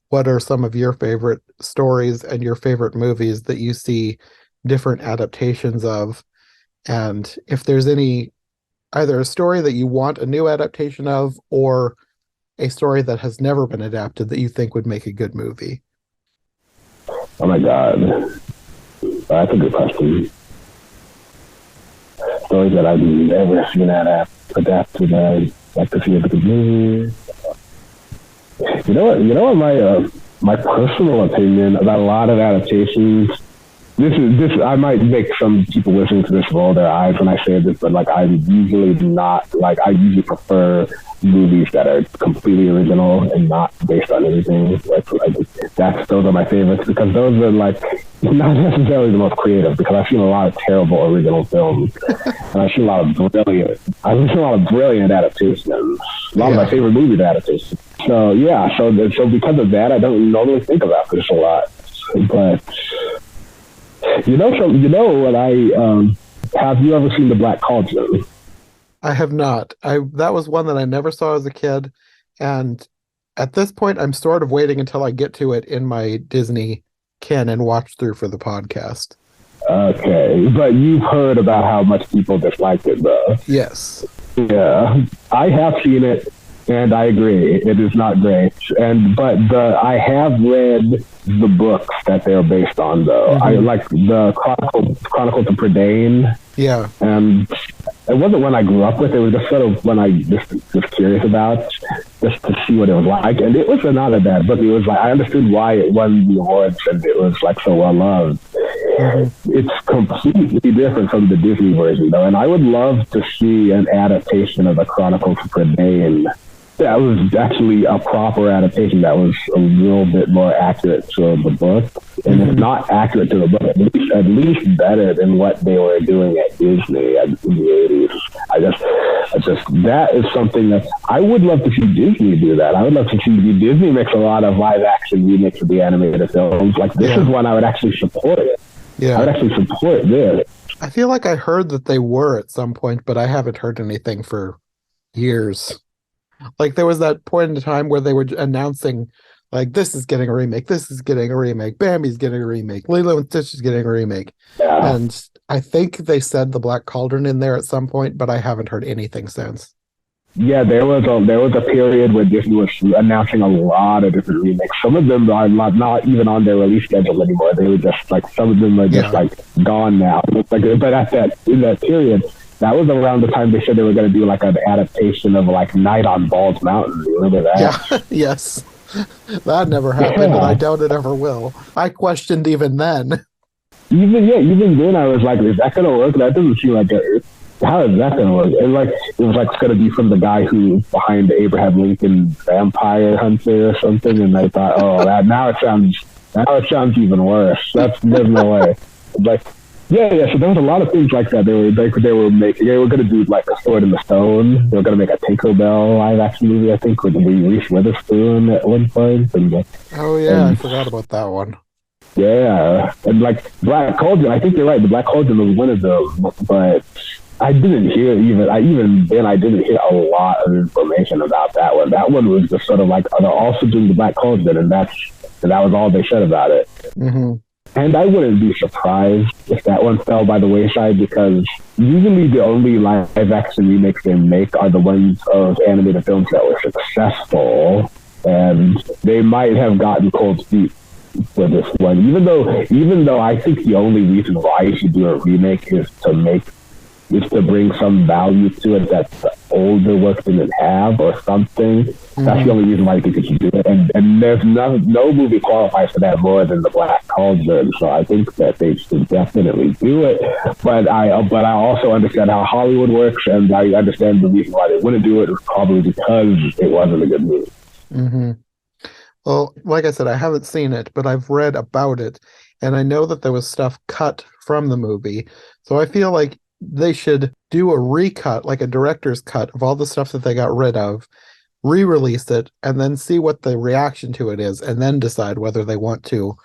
what are some of your favorite stories and your favorite movies that you see different adaptations of. And if there's either a story that you want a new adaptation of, or a story that has never been adapted that you think would make a good movie. Oh my God. That's a good question. Stories that I've never seen adapted. I'd like to see as a good movie. You know what my personal opinion about a lot of adaptations. This I might make some people listening to this roll their eyes when I say this, but like I usually prefer movies that are completely original and not based on anything. Those are my favorites because those are like not necessarily the most creative, because I've seen a lot of terrible original films and I've seen a lot of brilliant adaptations. A lot of my favorite movie adaptations. So yeah, so because of that, I don't normally think about this a lot, but. Have you ever seen The Black Cauldron? I have not. That was one that I never saw as a kid, and at this point I'm sort of waiting until I get to it in my Disney canon watch through for the podcast. Okay, but you've heard about how much people disliked it, though. Yes. Yeah, I have seen it, and I agree, it is not great. I have read the books that they're based on, though. Mm-hmm. I like the Chronicles of Prydain. Yeah. And it wasn't one I grew up with. It was just sort of one I just was curious about, just to see what it was like. And it was not a bad book. It was like, I understood why it won the awards and it was like so well loved. Mm-hmm. It's completely different from the Disney version, though. And I would love to see an adaptation of the Chronicles of Prydain. That was actually a proper adaptation that was a little bit more accurate to the book. And if not accurate to the book, at least better than what they were doing at Disney in the 80s. That is something that I would love to see Disney do that. I would love to see Disney makes a lot of live action remakes of the animated films. Like, this is one I would actually support it. Yeah. I would actually support this. I feel like I heard that they were at some point, but I haven't heard anything for years. Like, there was that point in time where they were announcing, like, this is getting a remake, this is getting a remake, Bambi's getting a remake, Lilo and Stitch is getting a remake. Yeah. And I think they said The Black Cauldron in there at some point, but I haven't heard anything since. Yeah, there was a period where Disney was announcing a lot of different remakes. Some of them are not even on their release schedule anymore. They were just like, some of them are just like gone now. But in that period, that was around the time they said they were going to do like an adaptation of like Night on Bald Mountain. You remember that? Yeah, yes. That never happened, and I doubt it ever will. I questioned even then. Even then I was like, is that going to work? That doesn't seem like it. How is that going to work? And like, it was like going to be from the guy who behind the Abraham Lincoln Vampire Hunter or something, and I thought, now it sounds even worse. There's no way. Like, yeah. So there was a lot of things like that. They were going to do like a Sword in the Stone. They were going to make a Tinkerbell live action movie, I think, with Reese Witherspoon at one point. I forgot about that one. Yeah, and like Black Cauldron, I think you're right. The Black Cauldron was one of those, but I didn't hear a lot of information about that one. That one was just sort of like, they're also doing the Black Cauldron, and that was all they said about it. Mm-hmm. And I wouldn't be surprised if that one fell by the wayside, because usually the only live action remakes they make are the ones of animated films that were successful, and they might have gotten cold feet for this one. Even though I think the only reason why you should do a remake is to bring some value to it that the older work didn't have or something. Mm-hmm. That's the only reason why I think it should do it. And there's no movie qualifies for that more than The Black Cauldron. So I think that they should definitely do it. But I also understand how Hollywood works, and I understand the reason why they wouldn't do it is probably because it wasn't a good movie. Mm-hmm. Well, like I said, I haven't seen it, but I've read about it, and I know that there was stuff cut from the movie. So I feel like they should do a recut, like a director's cut of all the stuff that they got rid of, re-release it, and then see what the reaction to it is, and then decide whether they want to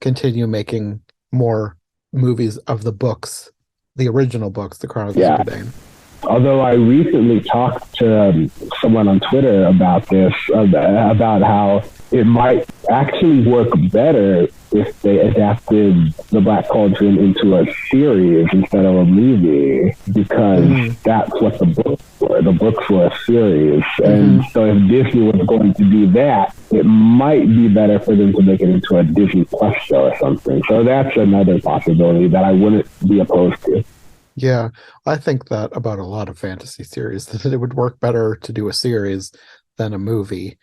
continue making more movies of the books, the original books, the Chronicles of Prydain. Although I recently talked to someone on Twitter about this, about how it might actually work better if they adapted the Black Cauldron into a series instead of a movie, because that's what the books were. The books were a series. And so if Disney was going to do that, it might be better for them to make it into a Disney Plus show or something. So that's another possibility that I wouldn't be opposed to. Yeah, I think that about a lot of fantasy series, that it would work better to do a series than a movie,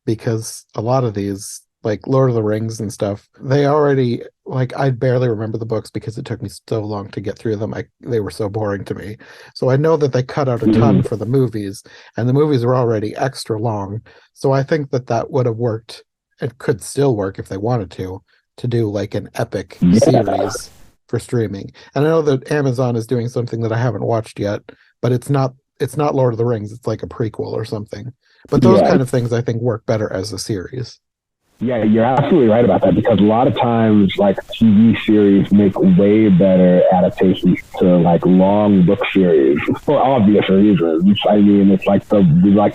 because a lot of these, like Lord of the Rings and stuff, they already, like, I barely remember the books because it took me so long to get through them. They were so boring to me. So I know that they cut out a ton for the movies, and the movies are already extra long. So I think that that would have worked. It could still work if they wanted to do like an epic series for streaming. And I know that Amazon is doing something that I haven't watched yet, but it's not Lord of the Rings. It's like a prequel or something. But those kind of things I think work better as a series. Yeah, you're absolutely right about that, because a lot of times, like, TV series make way better adaptations to like long book series for obvious reasons. I mean, it's like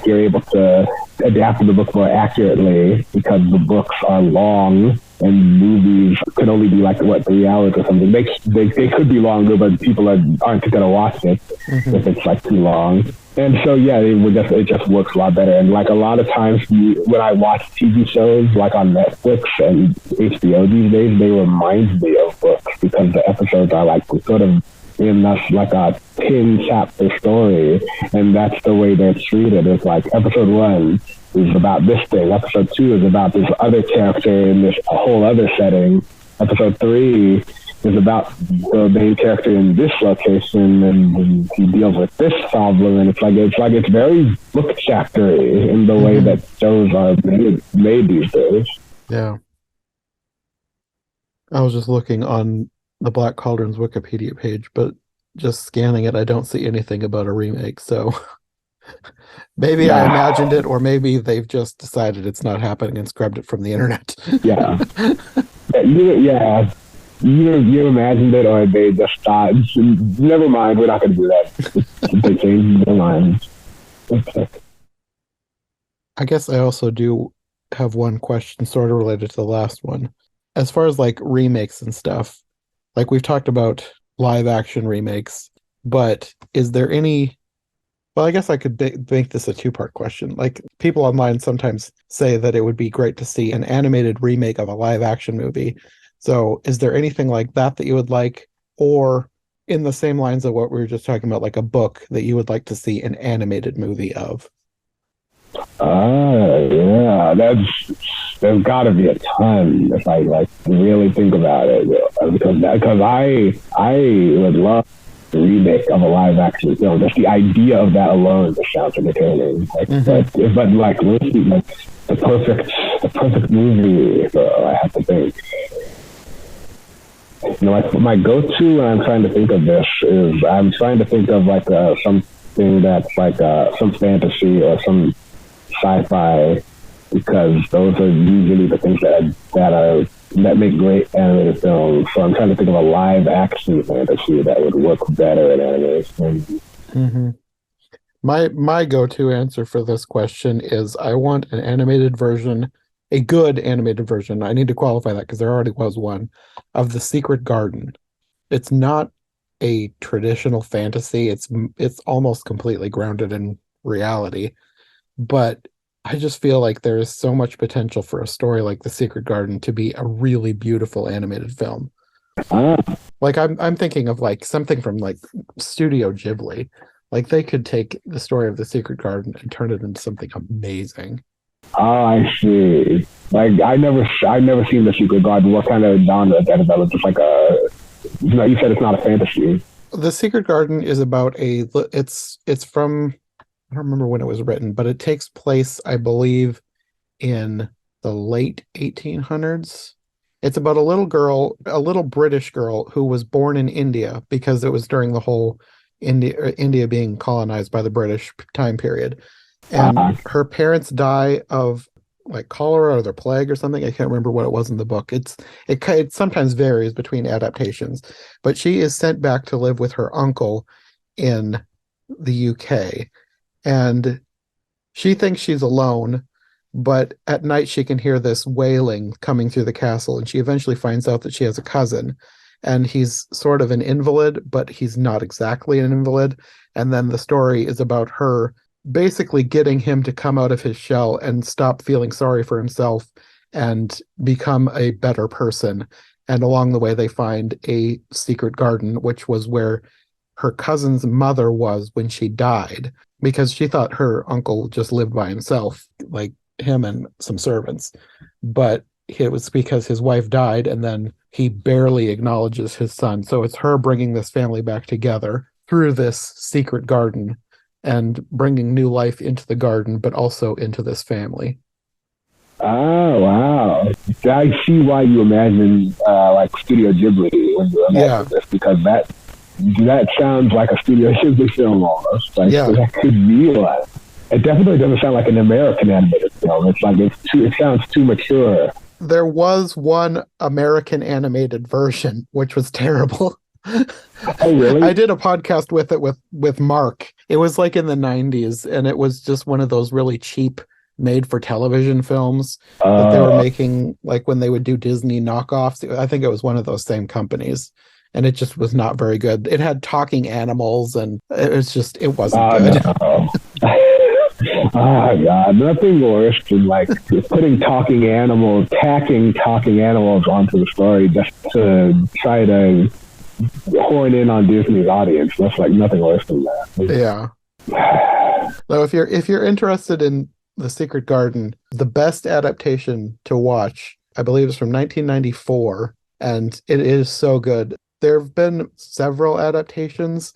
you're able to adapt the book more accurately because the books are long, and movies could only be like 3 hours or something. They could be longer, but people aren't going to watch it if it's like too long. And so, yeah, it just works a lot better. And like a lot of times when I watch TV shows like on Netflix and HBO these days, they remind me of books because the episodes are like sort of in like a 10-chapter story. And that's the way they're treated. It's like episode 1 is about this thing. Episode 2 is about this other character in this whole other setting. Episode 3 is about the main character in this location, and he deals with this problem, and it's very book chaptery in the way that shows are made these days. Yeah. I was just looking on the Black Cauldron's Wikipedia page, but just scanning it, I don't see anything about a remake, so maybe I imagined it, or maybe they've just decided it's not happening and scrubbed it from the internet. You imagined it, or they just thought, never mind, we're not going to do that. They changed their minds. I guess I also do have one question sort of related to the last one. As far as like remakes and stuff, like we've talked about live action remakes, but is there any, well, I guess I could make this a two-part question. Like people online sometimes say that it would be great to see an animated remake of a live action movie. So is there anything like that you would like, or in the same lines of what we were just talking about, like a book that you would like to see an animated movie of? Yeah, there's got to be a ton if I like really think about it, because I would love the remake of a live action film. Just the idea of that alone just sounds entertaining. But like the perfect movie. So I have to think. Like my go-to when I'm trying to think of this is I'm trying to think of like something that's like some fantasy or some sci-fi, because those are usually the things that make great animated films. So I'm trying to think of a live action fantasy that would work better in animation. My go-to answer for this question is I want an animated version, a good animated version. I need to qualify that because there already was one, of The Secret Garden. It's not a traditional fantasy. It's almost completely grounded in reality. But I just feel like there is so much potential for a story like The Secret Garden to be a really beautiful animated film. Like I'm thinking of like something from like Studio Ghibli. Like they could take the story of The Secret Garden and turn it into something amazing. Oh, I see. Like I've never seen The Secret Garden. What kind of genre is that about? Just like you said it's not a fantasy. The Secret Garden is about it's from, I don't remember when it was written, but it takes place, I believe, in the late 1800s. It's about a little girl, a little British girl who was born in India because it was during the whole India being colonized by the British time period. And her parents die of like cholera or the plague or something. I can't remember what it was in the book. It sometimes varies between adaptations, but she is sent back to live with her uncle in the UK. And she thinks she's alone, But at night, she can hear this wailing coming through the castle, and she eventually finds out that she has a cousin. And he's sort of an invalid, but he's not exactly an invalid. And then the story is about her basically getting him to come out of his shell and stop feeling sorry for himself and become a better person. And along the way, they find a secret garden, which was where her cousin's mother was when she died, because she thought her uncle just lived by himself, like him and some servants. But it was because his wife died, and then he barely acknowledges his son. So it's her bringing this family back together through this secret garden and bringing new life into the garden, but also into this family. Oh, wow. I see why you imagine like Studio Ghibli when you imagine this, because that sounds like a Studio Ghibli film almost. Like, that could be like. It definitely doesn't sound like an American animated film. It's like it sounds too mature. There was one American animated version, which was terrible. Oh, really? I did a podcast with it with Mark. It was like in the 90s, and it was just one of those really cheap made for television films that they were making, like when they would do Disney knockoffs. I think it was one of those same companies, and it just was not very good. It had talking animals, and it wasn't good. No. Oh, God, nothing worse than like putting talking animals, tacking talking animals onto the story just to try to horn in on Disney's audience. That's like nothing worse than that. Yeah. So if you're interested in The Secret Garden, the best adaptation to watch, I believe, is from 1994, and it is so good. There have been several adaptations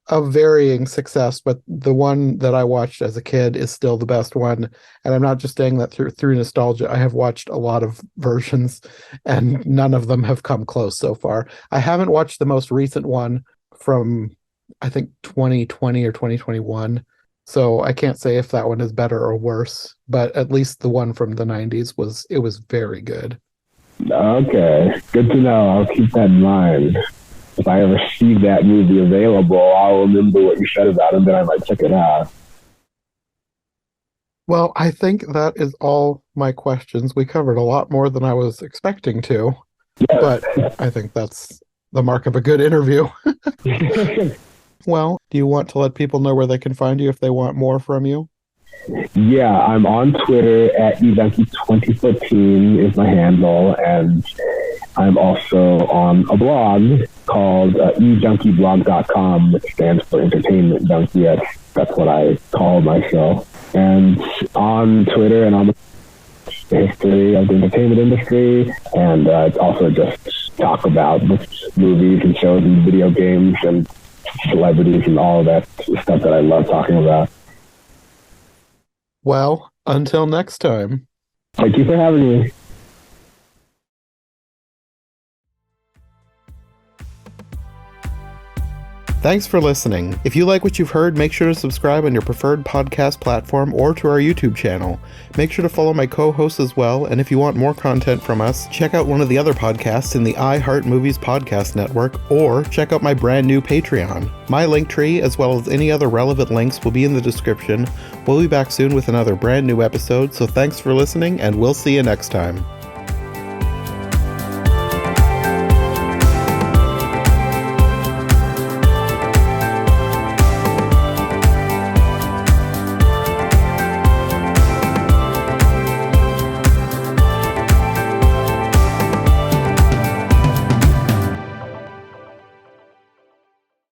of varying success, but the one that I watched as a kid is still the best one. And I'm not just saying that through nostalgia. I have watched a lot of versions, and none of them have come close so far. I haven't watched the most recent one from, I think, 2020 or 2021. So I can't say if that one is better or worse, but at least the one from the 90s was very good. Okay, good to know. I'll keep that in mind. If I ever see that movie available, I'll remember what you said about it, and then I might check it out. Well, I think that is all my questions. We covered a lot more than I was expecting to, but I think that's the mark of a good interview. Well, do you want to let people know where they can find you if they want more from you? Yeah, I'm on Twitter at eDonkey2014 is my handle, and I'm also on a blog called edunkyblog.com, which stands for Entertainment Donkey. That's what I call myself. And on Twitter and on the history of the entertainment industry, and also just talk about movies and shows and video games and celebrities and all of that stuff that I love talking about. Well, until next time. Thank you for having me. Thanks for listening. If you like what you've heard, make sure to subscribe on your preferred podcast platform or to our YouTube channel. Make sure to follow my co-hosts as well, and if you want more content from us, check out one of the other podcasts in the I Heart Movies podcast network, or check out my brand new Patreon. My link tree, as well as any other relevant links, will be in the description. We'll be back soon with another brand new episode, so thanks for listening, and we'll see you next time.